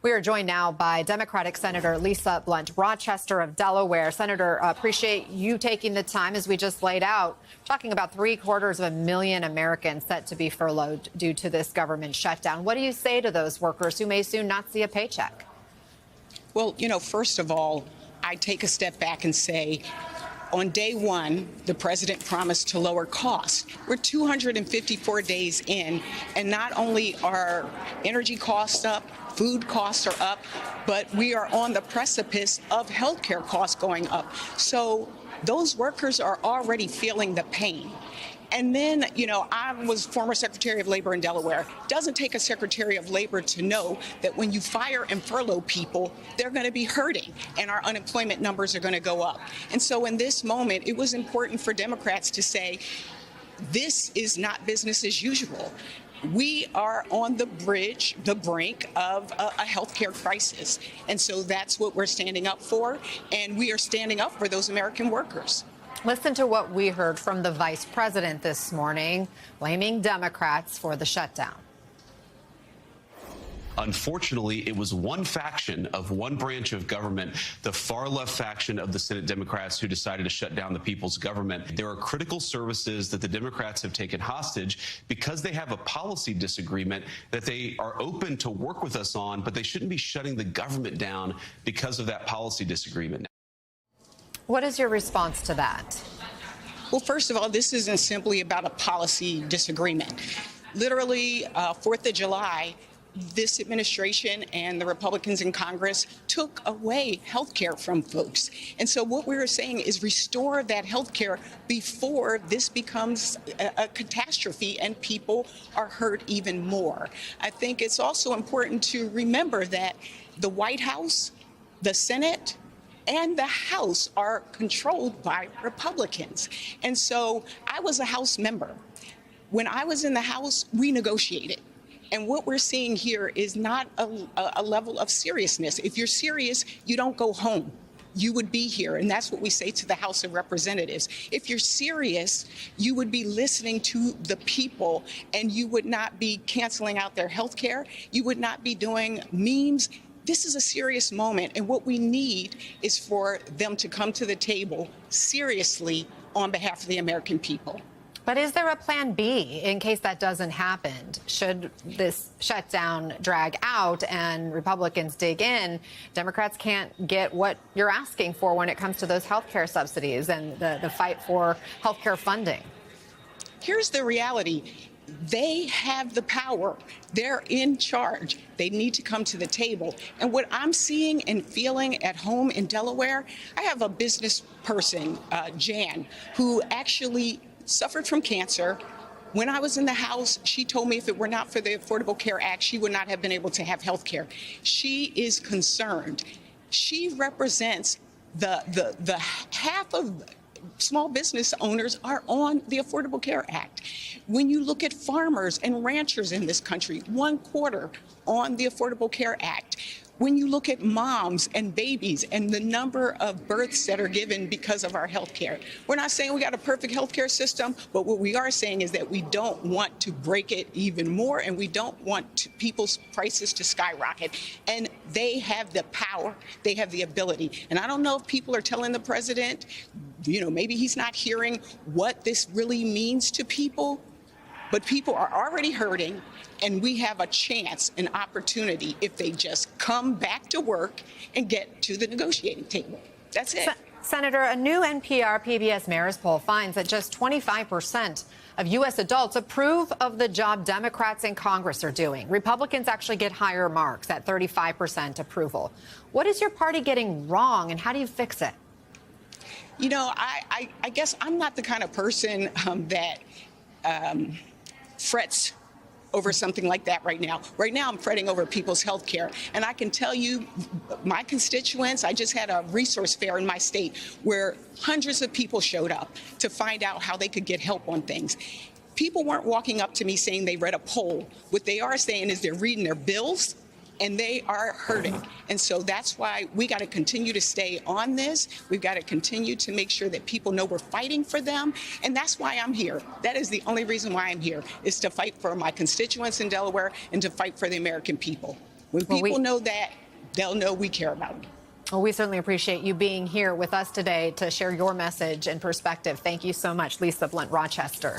We are joined now by Democratic Senator Lisa Blunt Rochester of Delaware. Senator, appreciate you taking the time, as we just laid out, talking about 750,000 Americans set to be furloughed due to this government shutdown. What do you say to those workers who may soon not see a paycheck? Well, first of all, I take a step back and say, on day one, the president promised to lower costs. We're 254 days in, and not only are energy costs up, food costs are up, but we are on the precipice of healthcare costs going up. So those workers are already feeling the pain. And then, I was former Secretary of Labor in Delaware. It doesn't take a Secretary of Labor to know that when you fire and furlough people, they're going to be hurting and our unemployment numbers are going to go up. And so in this moment, it was important for Democrats to say, this is not business as usual. We are on the brink of a healthcare crisis. And so that's what we're standing up for. And we are standing up for those American workers. Listen to what we heard from the vice president this morning, blaming Democrats for the shutdown. Unfortunately, it was one faction of one branch of government, the far left faction of the Senate Democrats, who decided to shut down the people's government. There are critical services that the Democrats have taken hostage because they have a policy disagreement that they are open to work with us on, but they shouldn't be shutting the government down because of that policy disagreement. What is your response to that? Well, first of all, this isn't simply about a policy disagreement. Literally, 4th of July, this administration and the Republicans in Congress took away health care from folks. And so what we're saying is restore that health care before this becomes a catastrophe and people are hurt even more. I think it's also important to remember that the White House, the Senate, and the House are controlled by Republicans. And so I was a House member. When I was in the House, we negotiated. And what we're seeing here is not a level of seriousness. If you're serious, you don't go home. You would be here. And that's what we say to the House of Representatives. If you're serious, you would be listening to the people and you would not be canceling out their health care. You would not be doing memes. This is a serious moment, and what we need is for them to come to the table seriously on behalf of the American people. But is there a plan B in case that doesn't happen? Should this shutdown drag out and Republicans dig in, Democrats can't get what you're asking for when it comes to those health care subsidies and the fight for health care funding? Here's the reality. They have the power. They're in charge. They need to come to the table. And what I'm seeing and feeling at home in Delaware, I have a business person, Jan, who actually suffered from cancer. When I was in the House, she told me if it were not for the Affordable Care Act, she would not have been able to have health care. She is concerned. She represents the half of small business owners are on the Affordable Care Act. When you look at farmers and ranchers in this country, 1/4 on the Affordable Care Act. When you look at moms and babies and the number of births that are given because of our health care. We're not saying we got a perfect health care system, but what we are saying is that we don't want to break it even more, and we don't want people's prices to skyrocket. And they have the power. They have the ability. And I don't know if people are telling the president, maybe he's not hearing what this really means to people, but people are already hurting. And we have a chance, an opportunity, if they just come back to work and get to the negotiating table. That's it. Senator, a new NPR PBS Marist poll finds that just 25% of U.S. adults approve of the job Democrats in Congress are doing. Republicans actually get higher marks at 35% approval. What is your party getting wrong, and how do you fix it? I guess I'm not the kind of person that frets over something like that right now. Right now, I'm fretting over people's health care. And I can tell you, my constituents, I just had a resource fair in my state where hundreds of people showed up to find out how they could get help on things. People weren't walking up to me saying they read a poll. What they are saying is they're reading their bills and they are hurting. And so that's why we got to continue to stay on this. We've got to continue to make sure that people know we're fighting for them. And that's why I'm here. That is the only reason why I'm here, is to fight for my constituents in Delaware and to fight for the American people. When Well, people know that, they'll know we care about them. Well, we certainly appreciate you being here with us today to share your message and perspective. Thank you so much, Lisa Blunt Rochester.